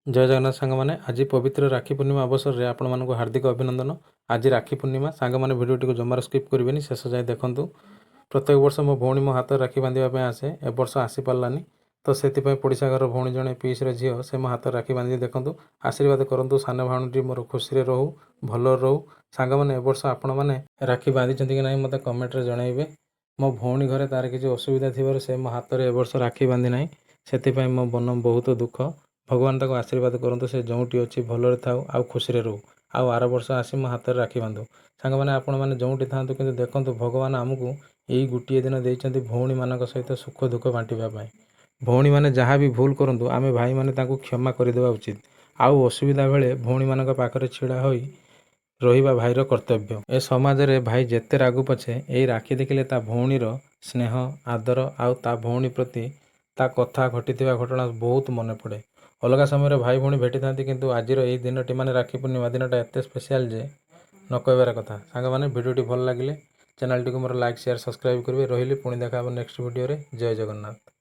जय जगन्नाथ सांग मैंने आज पवित्र राखी पूर्णिमा अवसर में आपण मानक हार्दिक अभिनंदन। आज राखी पूर्णिमा सांग मैंने भिडियो टी जमार स्किप करेंगे शेष जाए देखूँ। प्रत्येक वर्ष मो भौणी मो हाथ राखी बांधवाई आसे ए वर्ष आसी पारानी तो से पड़ोसा घर भौणी जड़े पीसर झील से मो हाथ राखी बांधि देखूँ आशीर्वाद करूँ सान भाणी मोर खुशी रहू भल रहू। सांग मैंने वर्ष आपण मैंने राखी बांधि कि ना मत कमेंट जनइबे। मो भौणी घरे तार किसी असुविधा थी से मो हाथ में ए वर्ष राखी बांधि ना से मो मन बहुत दुख। भगवान ताको आशीर्वाद करंतु से जोटी अच्छी भलरे थाउ आउ खुशी रहू आउ आर वर्ष आसी मो हाथ में राखी बांधु। सांग मैंने आपण मैंने जोटी था कि देखूँ भगवान आमको यही गोटे दिन देते भौणी मान सहित सुख दुख बांटापी। भौणी मैंने जहाँ भी भूल करूँ आम भाई मैंने क्षमा करदेवा उचित। आउ असुविधा बेले भौणी मान पाखे छिड़ा हो रहा भाईर कर्तव्य। ए समाज रे भाई जेते रागु पछे यही राखी देखिले ता भौणीर स्नेह आदर आउ ता भौणी प्रति ता कथा घटी घटना बहुत मन पड़े। अलग समय भाई भौणी भेटी था किंतु आज यही दिन टी माने राखी पूर्णिमा दिनटा एत स्पेशल जे न कहबार कथा। सांग मैंने भिडियो भल लगे चैनल टी को मोर लाइक शेयर सब्सक्राइब करेंगे। रही पुणी देखा नेक्स्ट वीडियो रे। जय जगन्नाथ।